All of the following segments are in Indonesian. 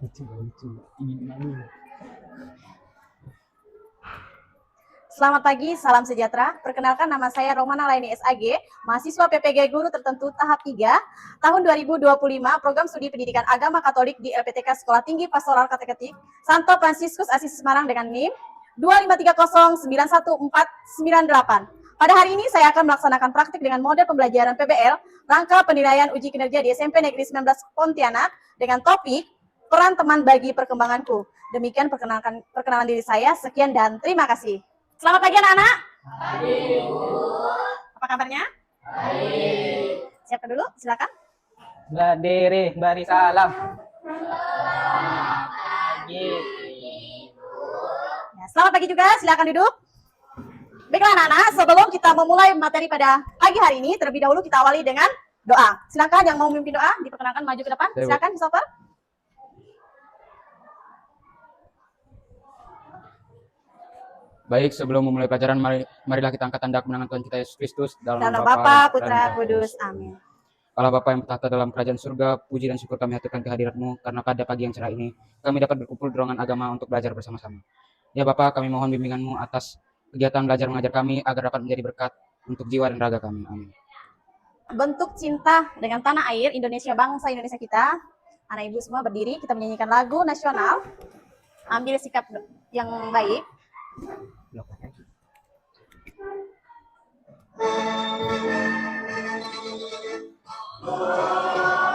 Lucu, ingin malu. Selamat pagi, salam sejahtera. Perkenalkan nama saya Romana Laini SAG, mahasiswa PPG Guru Tertentu tahap 3, tahun 2025, program studi pendidikan agama Katolik di LPTK Sekolah Tinggi Pastoral Kateketik, Santo Fransiskus Asis Semarang dengan NIM 253091498. Pada hari ini saya akan melaksanakan praktik dengan model pembelajaran PBL, rangka penilaian uji kinerja di SMP Negeri 19 Pontianak dengan topik peran teman bagi perkembanganku. Demikian perkenalan diri saya. Sekian dan terima kasih. Selamat pagi anak-anak. Baik. Apa kabarnya? Baik. Siapkan dulu, silakan. Berdiri, beri salam. Selamat pagi. Ya, selamat pagi juga, silakan duduk. Baiklah anak-anak, sebelum kita memulai materi pada pagi hari ini, terlebih dahulu kita awali dengan doa. Silakan yang mau memimpin doa, diperkenalkan maju ke depan. Silakan, Christopher. Baik, sebelum memulai pelajaran, marilah kita angkat tanda kemenangan Tuhan kita Yesus Kristus dalam nama Bapa, Putra, Kudus. Amin. Allah Bapa yang bertahta dalam kerajaan surga, puji dan syukur kami haturkan kehadirat-Mu, karena pada pagi yang cerah ini, kami dapat berkumpul di ruangan agama untuk belajar bersama-sama. Ya Bapa, kami mohon bimbingan-Mu atas kegiatan belajar mengajar kami, agar dapat menjadi berkat untuk jiwa dan raga kami. Amin. Bentuk cinta dengan tanah air, Indonesia, bangsa Indonesia kita. Anak ibu semua berdiri, kita menyanyikan lagu nasional. Ambil sikap yang baik.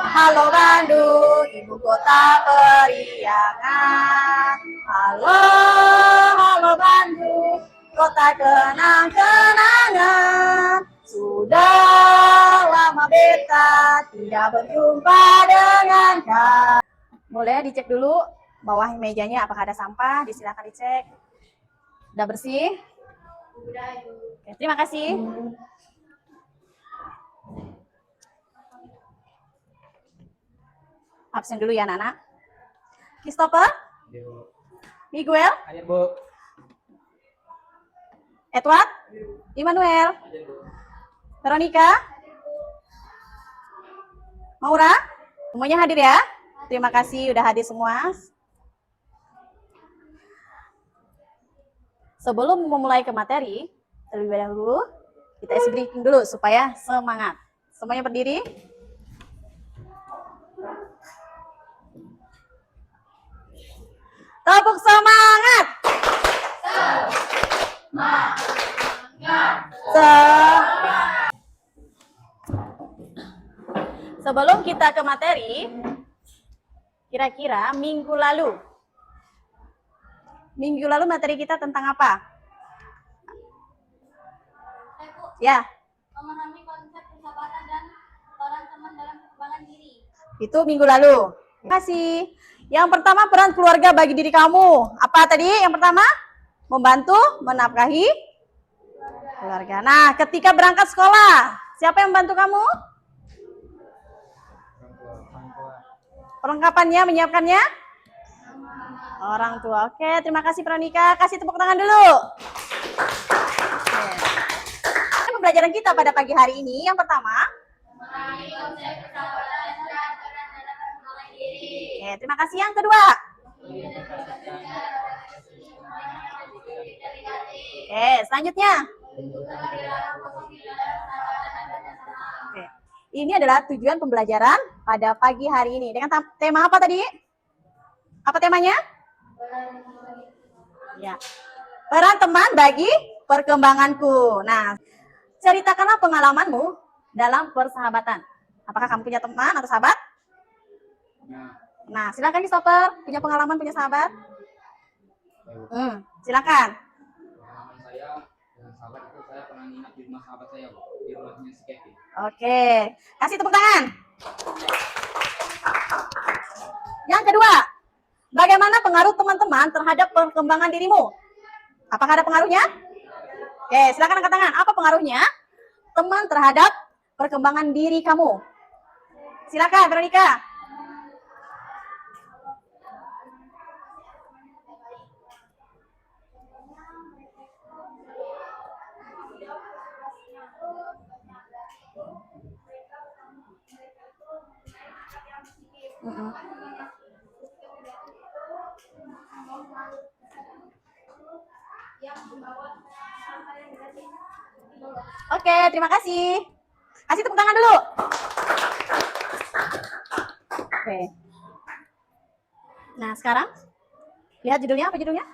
Halo Bandung, ibu kota periangan. Halo, halo Bandung, kota kenang-kenangan. Sudah lama beta tidak berjumpa dengan kau. Boleh dicek dulu bawah mejanya apakah ada sampah, disilakan dicek. Udah bersih? Udah. Oke, terima kasih. Absen dulu ya anak-anak. Christopher? Miguel? Hadir, Bu. Edward? Immanuel? Veronica? Maura? Semuanya hadir ya? Terima kasih udah hadir semua. Sebelum memulai ke materi, terlebih dahulu kita isi briefing dulu supaya semangat. Semuanya berdiri. Tepuk semangat. Semangat. Sebelum kita ke materi, kira-kira minggu lalu materi kita tentang apa? Ya. Memahami konsep persahabatan dan peran teman dalam perkembangan diri. Itu minggu lalu. Terima kasih. Yang pertama, peran keluarga bagi diri kamu. Apa tadi? Yang pertama, membantu menafkahi keluarga. Nah, ketika berangkat sekolah, siapa yang membantu kamu? Perlengkapannya, menyiapkannya? Orang tua. Oke, terima kasih Veronica. Kasih tepuk tangan dulu. Oke. Pembelajaran kita pada pagi hari ini, yang pertama, Memahami konsep persahabatan dan peran dalam perkembangan diri. oke, terima kasih. Yang kedua, oke, selanjutnya. Oke. Ini adalah tujuan pembelajaran pada pagi hari ini. Dengan tema apa tadi? Apa temanya? Ya. Peran teman bagi perkembanganku. Nah, ceritakanlah pengalamanmu dalam persahabatan. Apakah kamu punya teman atau sahabat? Nah, silakan Christopher. Punya pengalaman punya sahabat? Silakan. Pengalaman saya dengan sahabat itu, saya pernah nginap di rumah sahabat saya, Bu, di rumahnya si Kevin. Oke, kasih tepuk tangan. Yang kedua, bagaimana pengaruh teman-teman terhadap perkembangan dirimu? Apakah ada pengaruhnya? Oke, silakan angkat tangan. Apa pengaruhnya teman terhadap perkembangan diri kamu? Silakan, Veronica. Oke, terima kasih. Kasih tepuk tangan dulu. Oke. Nah, sekarang lihat judulnya, apa judulnya?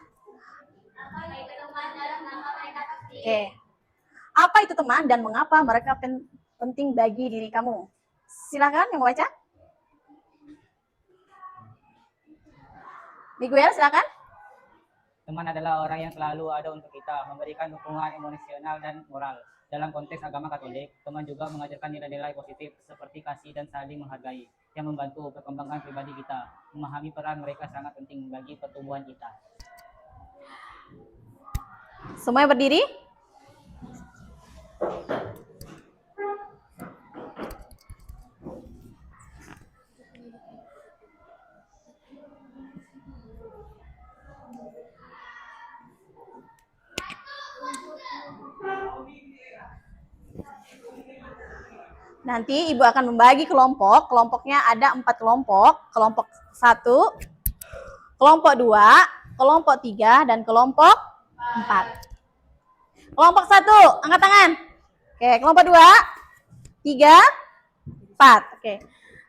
Oke. Apa itu teman dan mengapa mereka penting bagi diri kamu? Silakan yang mau baca. Miguel, silakan. Teman adalah orang yang selalu ada untuk kita, memberikan dukungan emosional dan moral. Dalam konteks agama Katolik, teman juga mengajarkan nilai-nilai positif seperti kasih dan saling menghargai, yang membantu perkembangan pribadi kita. Memahami peran mereka sangat penting bagi pertumbuhan kita. Semuanya berdiri. Nanti Ibu akan membagi kelompok. Kelompoknya ada 4 kelompok. Kelompok 1, kelompok 2, kelompok 3, dan kelompok 4. Kelompok 1, angkat tangan. Oke, kelompok 2, 3, 4. Oke,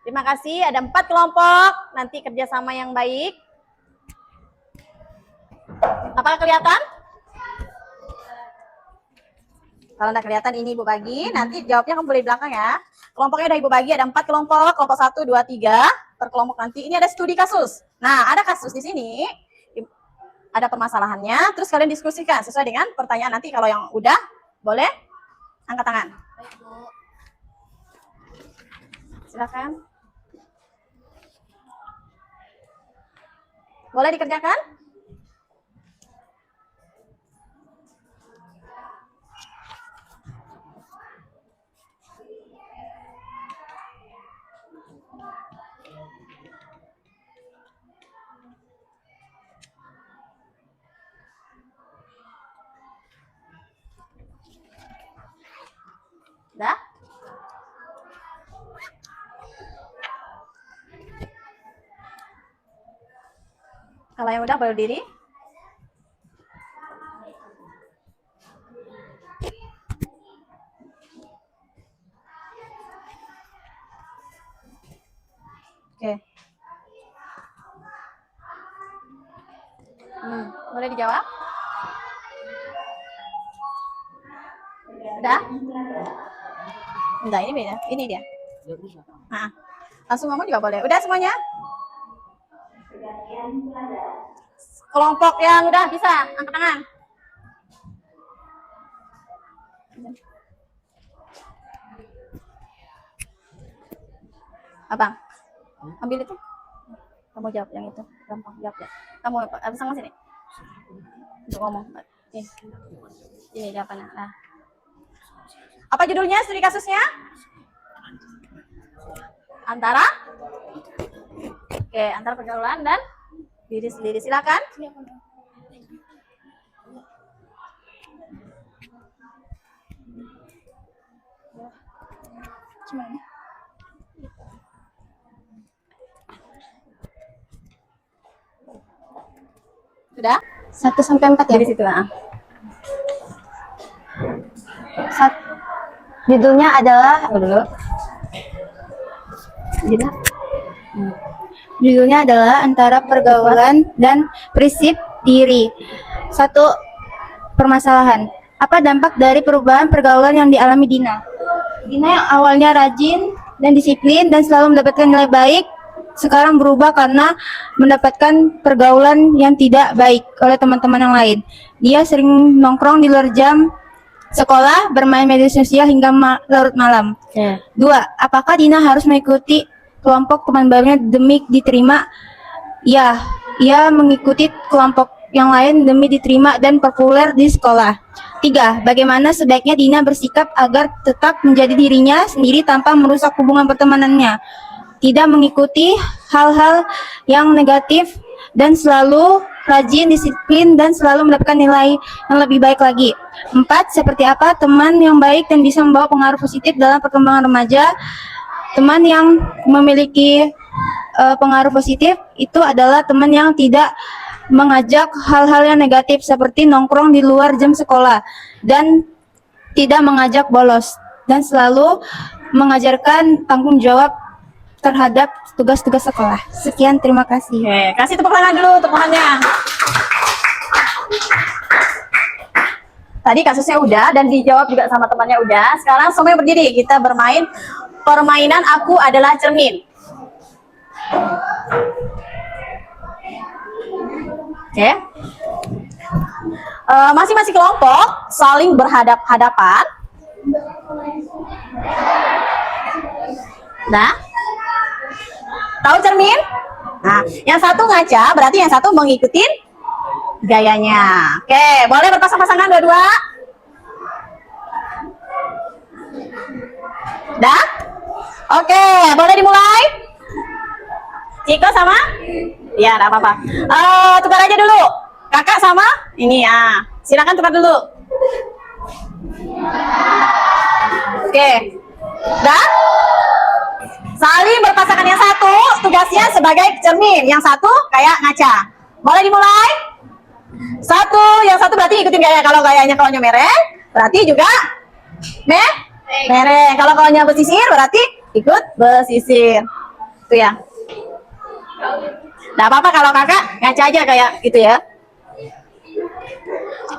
terima kasih. Ada 4 kelompok. Nanti kerjasama yang baik. Apakah kelihatan? Kalau tidak kelihatan, ini Ibu bagi. Nanti jawabnya kamu boleh di belakang ya. Kelompoknya udah Ibu bagi, ada 4 kelompok. Kelompok 1, 2, 3. Per kelompok nanti. Ini ada studi kasus. Nah, ada kasus di sini. Ada permasalahannya. Terus kalian diskusikan sesuai dengan pertanyaan nanti. Kalau yang udah, boleh angkat tangan. Baik, Bu. Silakan. Boleh dikerjakan? Udah? Kalau yang udah boleh diri. Oke. Boleh dijawab? Udah? Enggak, ini beda. Ini dia. Nah, langsung ngomong juga boleh. Udah semuanya? Kelompok yang udah bisa, angkat tangan. Abang, ambil itu. Kamu jawab yang itu. Gampang jawab ya. Kamu sama sini. Untuk ngomong. Ini jawabannya. Nah. Apa judulnya studi kasusnya? Antara? Oke, antara pergaulan dan diri sendiri. Silakan. Sudah? 1 sampai 4 ya? Di situ. Judulnya adalah Dulu. Judulnya adalah antara pergaulan dan prinsip diri. 1. Permasalahan. Apa dampak dari perubahan pergaulan yang dialami Dina? Dina yang awalnya rajin dan disiplin dan selalu mendapatkan nilai baik, sekarang berubah karena mendapatkan pergaulan yang tidak baik oleh teman-teman yang lain. Dia sering nongkrong di luar jam sekolah, bermain media sosial hingga larut malam. 2. Apakah Dina harus mengikuti kelompok teman barunya demi diterima? Ya, ia mengikuti kelompok yang lain demi diterima dan populer di sekolah. 3. Bagaimana sebaiknya Dina bersikap agar tetap menjadi dirinya sendiri tanpa merusak hubungan pertemanannya? Tidak mengikuti hal-hal yang negatif dan selalu rajin, disiplin, dan selalu mendapatkan nilai yang lebih baik lagi. 4. Seperti apa teman yang baik dan bisa membawa pengaruh positif dalam perkembangan remaja? Teman yang memiliki pengaruh positif itu adalah teman yang tidak mengajak hal-hal yang negatif seperti nongkrong di luar jam sekolah dan tidak mengajak bolos, dan selalu mengajarkan tanggung jawab terhadap tugas-tugas sekolah. Sekian, terima kasih. Oke, kasih tepuk tangan dulu, tepuk tangannya. Tadi kasusnya udah dan dijawab juga sama temannya udah. Sekarang semuanya berdiri, kita bermain permainan aku adalah cermin. Oke. Masing-masing kelompok saling berhadap-hadapan. Nah, tahu cermin? Nah, yang satu ngaca, berarti yang satu mengikuti gayanya. Oke, boleh berpasang-pasangan dua-dua? Dah? Oke, boleh dimulai? Ciko sama? Ya, enggak apa-apa. Tukar aja dulu. Kakak sama? Ini ya. Silakan tukar dulu. Oke. Dah? Saling berpasangan, yang satu tugasnya sebagai cermin, yang satu kayak ngaca. Boleh dimulai? Yang satu berarti ikutin gaya. Kalau gayanya kaunya mereng, berarti juga mereng. Kalau kaunya besisir, berarti ikut besisir. Itu ya. Nggak apa-apa kalau kakak ngaca aja kayak gitu ya.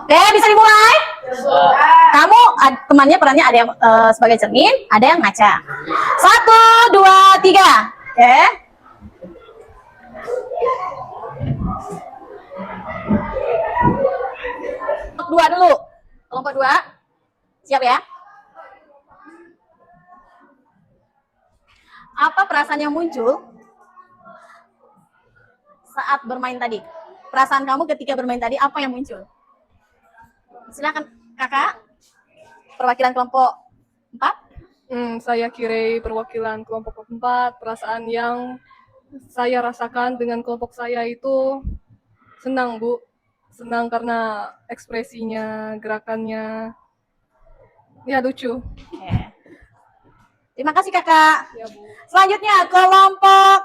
Oke, bisa dimulai? Kamu temannya perannya ada yang sebagai cermin, ada yang ngaca. 1, 2, 3. Oke. Kelompok 2 dulu. Kelompok 2. Siap ya? Apa perasaan yang muncul saat bermain tadi? Perasaan kamu ketika bermain tadi apa yang muncul? Silakan kakak, perwakilan kelompok 4. Saya kira perwakilan kelompok 4, perasaan yang saya rasakan dengan kelompok saya itu senang, Bu. Senang karena ekspresinya, gerakannya, ya lucu. Oke. Terima kasih kakak. Ya, Bu. Selanjutnya kelompok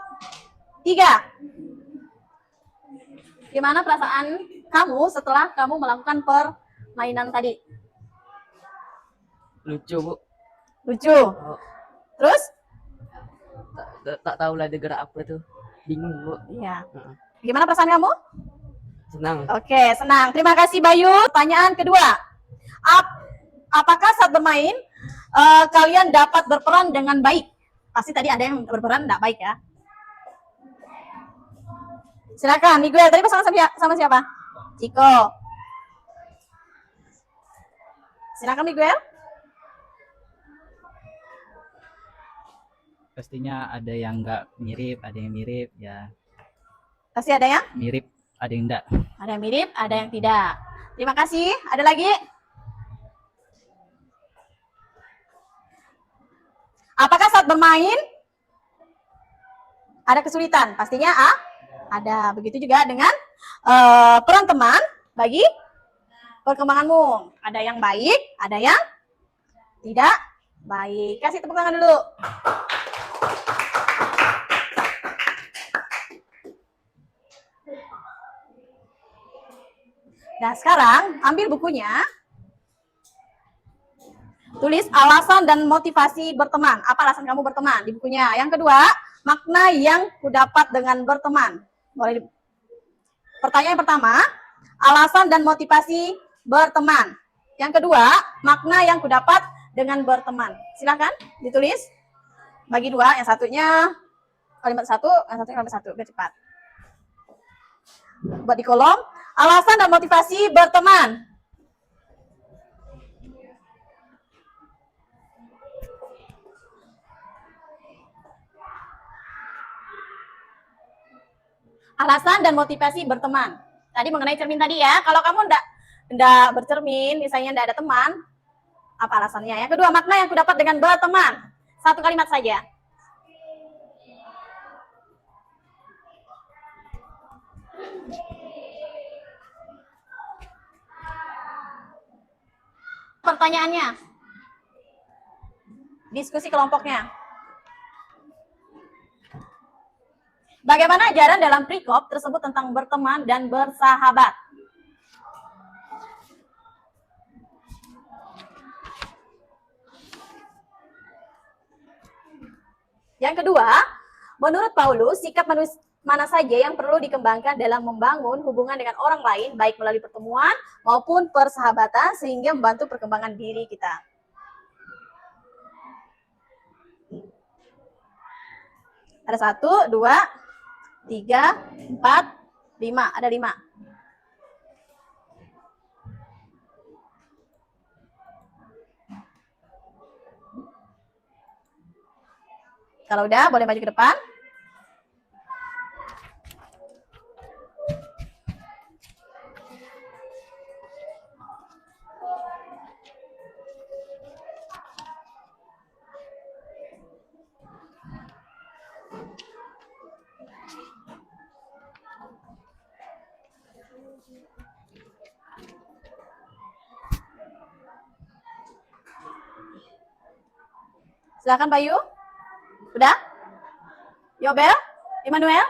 3. Gimana perasaan kamu setelah kamu melakukan permainan tadi? Lucu, Bu. Lucu. Terus? Tak tahu lah dia gerak apa tuh. Bingung, Bu. Iya. Gimana perasaan kamu? Senang. Oke, senang. Terima kasih Bayu. Pertanyaan kedua. Apakah saat bermain kalian dapat berperan dengan baik? Pasti tadi ada yang berperan tidak baik ya. Silakan, Miguel. Tadi pasangan sama siapa? Ciko. Silakan Miguel. Pastinya ada yang nggak mirip, ada yang mirip, ya Pasti ada yang? mirip, ada yang enggak. Ada yang mirip, ada yang tidak. Terima kasih. Ada lagi? Apakah saat bermain ada kesulitan? Pastinya ada. Begitu juga dengan peran teman bagi perkembanganmu. Ada yang baik, ada yang tidak baik. Kasih tepuk tangan dulu. Nah, sekarang ambil bukunya. Tulis alasan dan motivasi berteman. Apa alasan kamu berteman di bukunya? Yang kedua, makna yang kudapat dengan berteman. Pertanyaan pertama, alasan dan motivasi berteman. Yang kedua, makna yang kudapat dengan berteman. Silakan ditulis. Bagi dua, yang satunya kalimat satu, yang satunya kalimat satu. Biar cepat. Buat di kolom, alasan dan motivasi berteman. Alasan dan motivasi berteman. Tadi mengenai cermin tadi ya. Kalau kamu enggak bercermin, misalnya enggak ada teman, apa alasannya? Yang kedua, makna yang kudapat dengan berteman. Satu kalimat saja. Pertanyaannya. Diskusi kelompoknya. Bagaimana ajaran dalam Prekop tersebut tentang berteman dan bersahabat? Yang kedua, menurut Paulus, sikap mana saja yang perlu dikembangkan dalam membangun hubungan dengan orang lain, baik melalui pertemuan maupun persahabatan, sehingga membantu perkembangan diri kita. Ada 1, 2, 3, 4, 5. Ada 5. Kalau udah, boleh maju ke depan. Silakan Bayu. Udah? Yobel? Immanuel?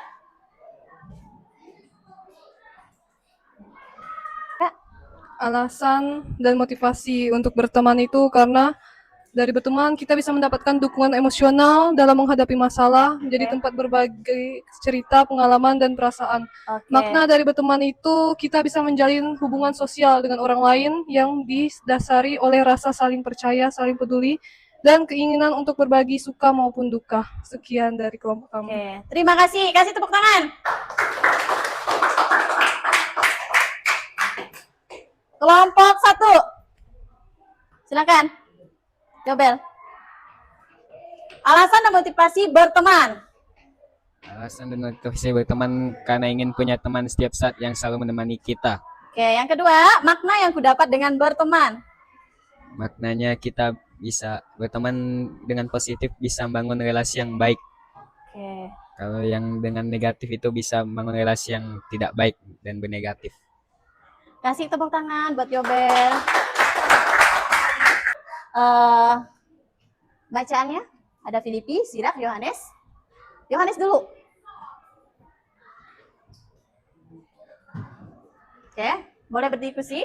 Alasan dan motivasi untuk berteman itu karena dari berteman kita bisa mendapatkan dukungan emosional dalam menghadapi masalah, menjadi tempat berbagi cerita, pengalaman, dan perasaan. Oke. Makna dari berteman itu kita bisa menjalin hubungan sosial dengan orang lain yang didasari oleh rasa saling percaya, saling peduli, dan keinginan untuk berbagi suka maupun duka. Sekian dari kelompok kami. Oke, terima kasih. Kasih tepuk tangan. Kelompok 1. Silakan. Yobel. Alasan dan motivasi berteman. Alasan dan motivasi berteman karena ingin punya teman setiap saat yang selalu menemani kita. Oke, yang kedua, makna yang kudapat dengan berteman. Maknanya kita bisa berteman dengan positif, bisa membangun relasi yang baik. Oke. Kalau yang dengan negatif itu bisa membangun relasi yang tidak baik dan bernegatif. Kasih tepuk tangan buat Yobel. Bacaannya ada Filipi, Sirak, Yohanes. Yohanes dulu. Oke, boleh berdiskusi.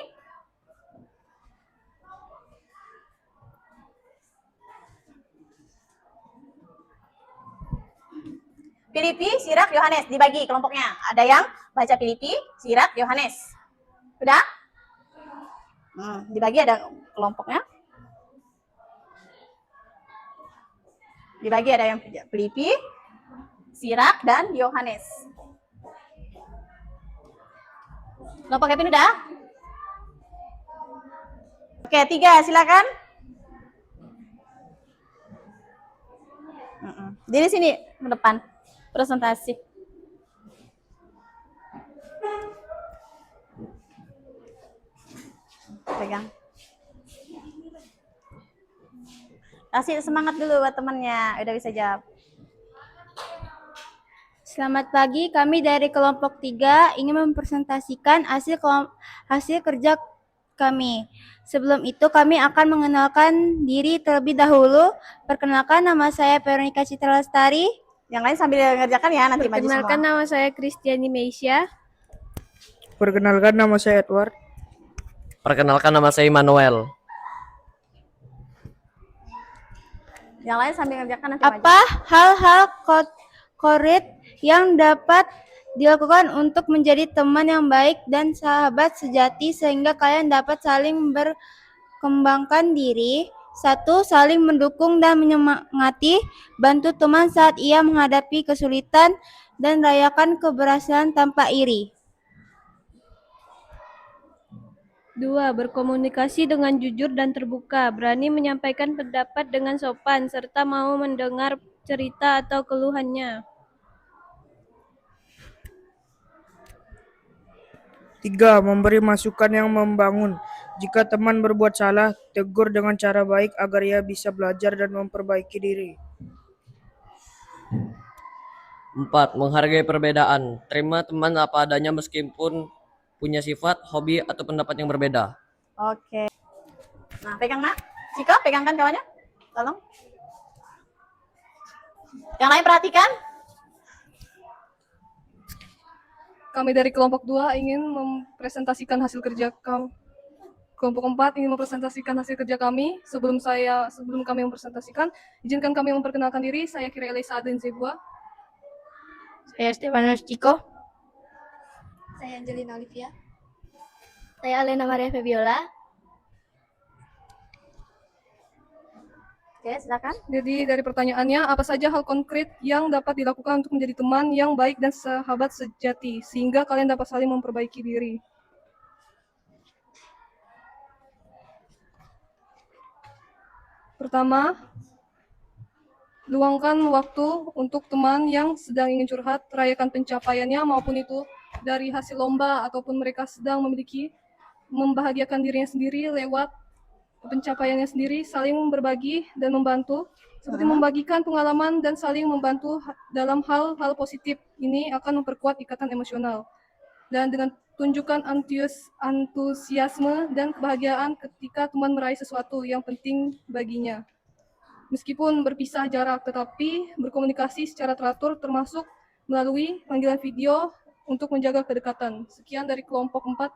Filipi, Sirak, Yohanes dibagi kelompoknya. Ada yang baca Filipi, Sirak, Yohanes. Udah? Dibagi ada kelompoknya. Dibagi ada yang Filipi, Sirak, dan Yohanes. Kelompok Kevin udah? Oke, 3 silakan. Jadi sini ke depan presentasi. Pegang. Kasih semangat dulu buat temennya, udah bisa jawab. Selamat pagi, kami dari kelompok 3 ingin mempresentasikan hasil kerja kami. Sebelum itu kami akan mengenalkan diri terlebih dahulu. Perkenalkan, nama saya Veronica Citra Lestari. Yang lain sambil ngerjakan ya, nanti maju semua. Perkenalkan, nama saya Kristiani Meisya. Perkenalkan, nama saya Edward. Perkenalkan, nama saya Immanuel. Yang lain sambil ngerjakan nanti maju. Apa hal-hal konkret yang dapat dilakukan untuk menjadi teman yang baik dan sahabat sejati sehingga kalian dapat saling berkembangkan diri? 1. Saling mendukung dan menyemangati, bantu teman saat ia menghadapi kesulitan, dan rayakan keberhasilan tanpa iri. 2. Berkomunikasi dengan jujur dan terbuka, berani menyampaikan pendapat dengan sopan, serta mau mendengar cerita atau keluhannya. 3. Memberi masukan yang membangun. Jika teman berbuat salah, tegur dengan cara baik agar ia bisa belajar dan memperbaiki diri. 4. Menghargai perbedaan. Terima teman apa adanya meskipun punya sifat, hobi, atau pendapat yang berbeda. Oke. Nah, pegang Nak. Cika, pegangkan kawannya. Tolong. Yang lain perhatikan. Kami dari kelompok 2 ingin mempresentasikan hasil kerja kami. Kelompok 4 ingin mempresentasikan hasil kerja kami. Sebelum kami mempresentasikan, izinkan kami memperkenalkan diri. Saya Kira Elisa Adeline Zebua. Saya Stefanus Ciko. Saya Angelina Olivia. Saya Alena Maria Febiola. Oke, silakan. Jadi dari pertanyaannya, apa saja hal konkret yang dapat dilakukan untuk menjadi teman yang baik dan sahabat sejati, sehingga kalian dapat saling memperbaiki diri? Pertama, luangkan waktu untuk teman yang sedang ingin curhat, rayakan pencapaiannya maupun itu dari hasil lomba ataupun mereka sedang membahagiakan dirinya sendiri lewat pencapaiannya sendiri, saling berbagi dan membantu, seperti membagikan pengalaman dan saling membantu dalam hal-hal positif. Ini akan memperkuat ikatan emosional. Dan dengan tunjukkan antusiasme dan kebahagiaan ketika teman meraih sesuatu yang penting baginya. Meskipun berpisah jarak, tetapi berkomunikasi secara teratur termasuk melalui panggilan video untuk menjaga kedekatan. Sekian dari kelompok 4.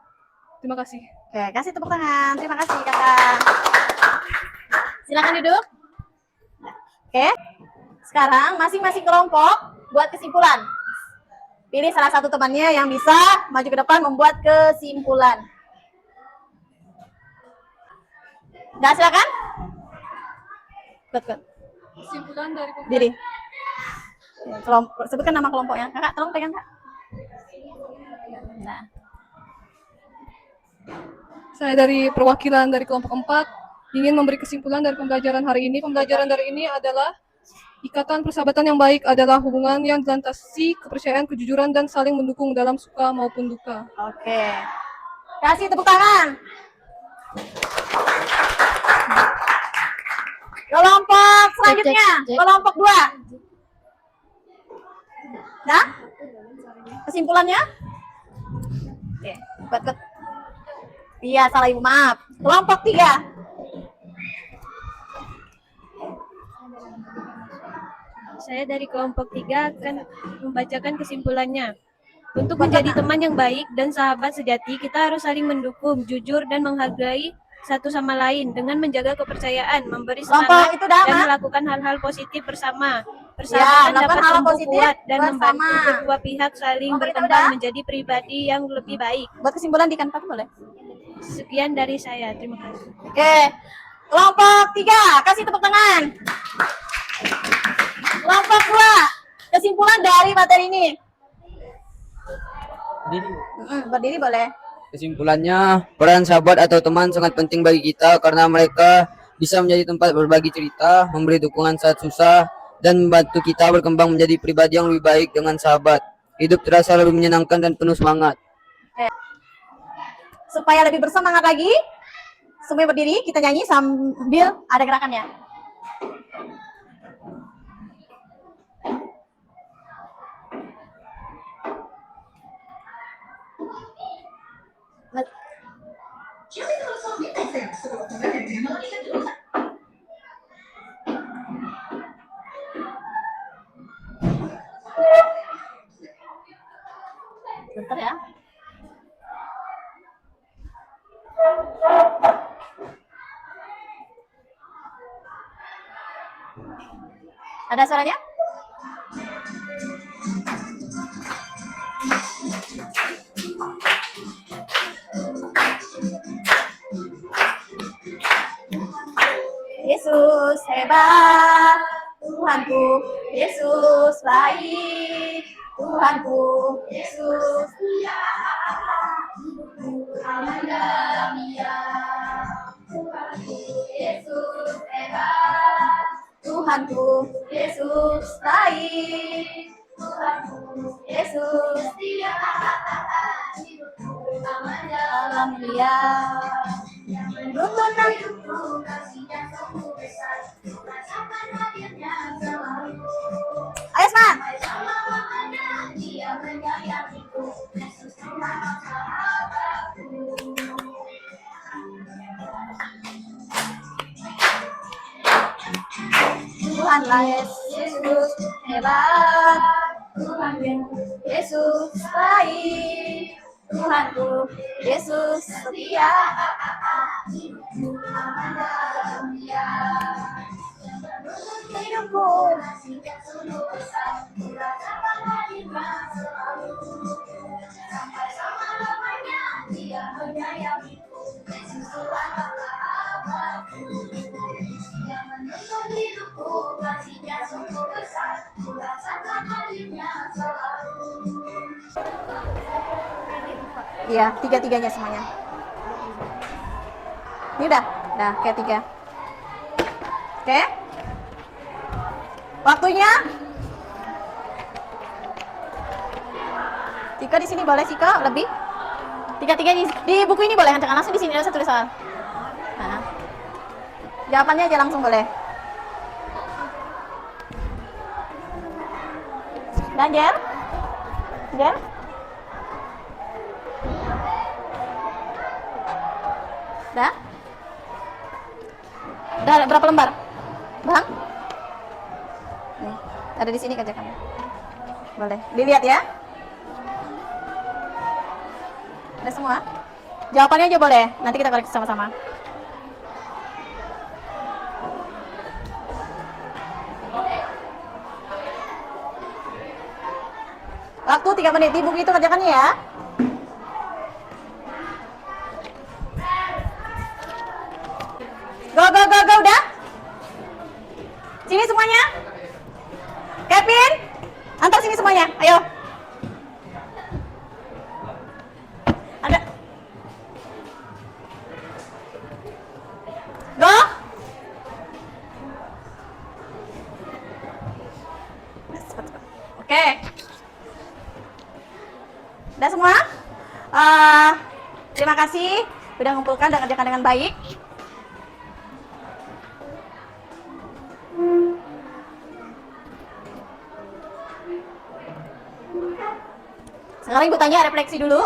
Terima kasih. Oke, kasih tepuk tangan. Terima kasih, Kakak. Silakan duduk. Oke. Sekarang masing-masing kelompok buat kesimpulan. Pilih salah satu temannya yang bisa maju ke depan membuat kesimpulan. Udah, silakan. Good. Kesimpulan dari Diri. Kelompok, sebutkan nama kelompoknya. Kakak, tolong pegang, Kak. Nah. Saya dari perwakilan dari kelompok 4 ingin memberi kesimpulan dari pembelajaran hari ini. Pembelajaran dari ini adalah ikatan persahabatan yang baik adalah hubungan yang dilandasi kepercayaan, kejujuran, dan saling mendukung dalam suka maupun duka. Oke. Kasih tepuk tangan. Kelompok selanjutnya, kelompok 2. Nah, kesimpulannya? Oke, buat. Iya, salah Ibu, maaf. Kelompok 3. Saya dari kelompok 3 akan membacakan kesimpulannya. Untuk menjadi teman yang baik dan sahabat sejati, kita harus saling mendukung, jujur, dan menghargai satu sama lain dengan menjaga kepercayaan, memberi semangat, dan melakukan hal-hal positif bersama. Persahabatan dapat tumbuh kuat dan membantu kedua pihak saling berkembang menjadi pribadi yang lebih baik. Buat kesimpulan di kantor boleh? Sekian dari saya, terima kasih. Oke, kelompok 3, kasih tepuk tangan. Kelompok 2, kesimpulan dari materi ini. Berdiri boleh. Kesimpulannya, peran sahabat atau teman sangat penting bagi kita karena mereka bisa menjadi tempat berbagi cerita, memberi dukungan saat susah, dan membantu kita berkembang menjadi pribadi yang lebih baik dengan sahabat. Hidup terasa lebih menyenangkan dan penuh semangat. Supaya lebih bersemangat lagi, semuanya berdiri, kita nyanyi sambil ada gerakannya. Bentar ya. Ada suaranya? Yesus hebat, Tuhanku, Yesus baik, Tuhanku, Yesus setia, aman dalam Dia. Tuhanku, Yesus hebat, Tuhanku, Yesus baik, Tuhanku, Yesus setia, aman dalam Dia. Tuntunan hidupku, kasih-Nya sungguh besar, rasakan hadirnya selalu. Ayo semangat. Sama-samanya Dia menyayangiku, Yesus Tuhan sahabatku. Tuhanlah Yesus hebat, Tuhan Yesus baik, Tuhanku Yesus setia. Hidupku iya, tiga-tiganya semuanya. Ini udah kayak tiga. Oke. Waktunya. Tika di sini boleh, Sika lebih. Tiga-tiga di buku ini boleh, jangan langsung di sini ada tulisan. Nah. Jawabannya aja langsung boleh. Dan Jer? Jer? Dah? Udah berapa lembar? Bang? Nih, ada di sini kerjakan. Boleh, dilihat ya. Udah semua? Jawabannya aja boleh, nanti kita koreksi sama-sama. Waktu 3 menit, di buku itu kerjakannya ya. Go, udah? Sini semuanya. Kevin, antar sini semuanya, ayo. Ada. Go. Oke. Udah semua? Terima kasih sudah mengumpulkan dan kerjakan dengan baik. Sekarang Ibu tanya, refleksi dulu.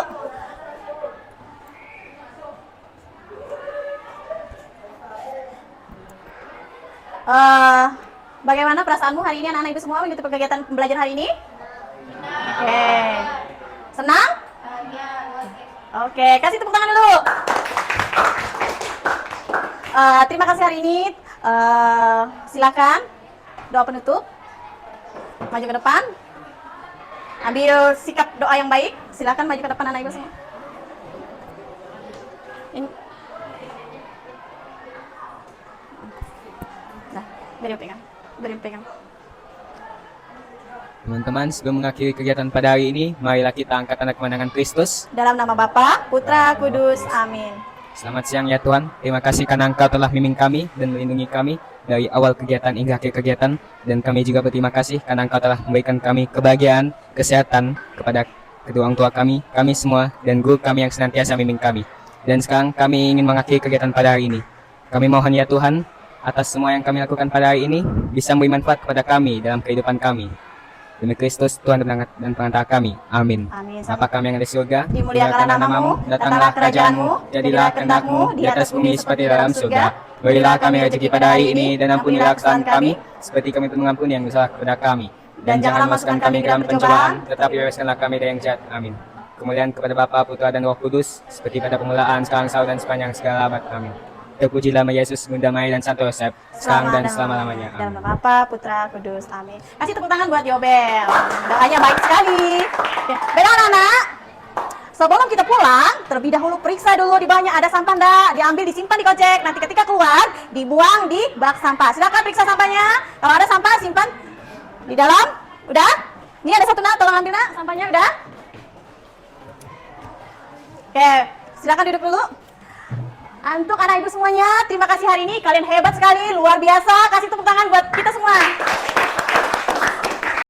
Bagaimana perasaanmu hari ini anak-anak Ibu semua mengikuti kegiatan pembelajaran hari ini? Oke. Senang? Oke, kasih tepuk tangan dulu. Terima kasih hari ini. Silakan doa penutup. Maju ke depan. Ambil sikap doa yang baik. Silakan maju ke depan anak Ibu semua. Ini. Nah, beri pegang. Teman-teman, sebelum mengakhiri kegiatan pada hari ini, marilah kita angkat tanda kemenangan Kristus. Dalam nama Bapa, Putra, Kudus. Amin. Selamat siang ya Tuhan. Terima kasih karena Engkau telah membimbing kami dan melindungi kami dari awal kegiatan hingga akhir kegiatan. Dan kami juga berterima kasih karena Engkau telah memberikan kami kebahagiaan, kesehatan kepada kedua orang tua kami semua, dan guru kami yang senantiasa membimbing kami. Dan sekarang kami ingin mengakhiri kegiatan pada hari ini. Kami mohon ya Tuhan, atas semua yang kami lakukan pada hari ini, bisa memberi manfaat kepada kami dalam kehidupan kami. Demi Kristus, Tuhan dan pengantar kami. Amin. Amin. Bapa kami yang ada di surga, dimuliakanlah namamu, datanglah kerajaanmu, jadilah kehendak-mu di atas bumi seperti dalam surga. Berilah kami rezeki pada hari ini, dan ampunilah kesalahan kami, seperti kami pun mengampuni yang bersalah kepada kami. Dan janganlah masukkan kami ke dalam pencobaan, tetapi bebaskanlah kami dari yang jahat. Amin. Kemuliaan kepada Bapa, Putra, dan Roh Kudus, seperti pada permulaan, sekarang, selalu, dan sepanjang segala abad. Amin. Terpujilah nama Yesus, Bunda Maria dan Santo Yosef, sekarang dan selama-lamanya. Amin. Dalam nama Bapa, Putra, Kudus. Amin. Kasih tepuk tangan buat Yobel. Doanya baik sekali. Ya. Baiklah anak-anak, sebelum kita pulang, terlebih dahulu periksa dulu di bawahnya ada sampah enggak, diambil, disimpan di gojek. Nanti ketika keluar, dibuang di bak sampah. Silakan periksa sampahnya. Kalau ada sampah, simpan di dalam. Udah? Ini ada satu nak, tolong ambil nak, sampahnya udah. Oke, silakan duduk dulu. Untuk anak ibu semuanya, terima kasih hari ini, kalian hebat sekali, luar biasa. Kasih tepuk tangan buat kita semua.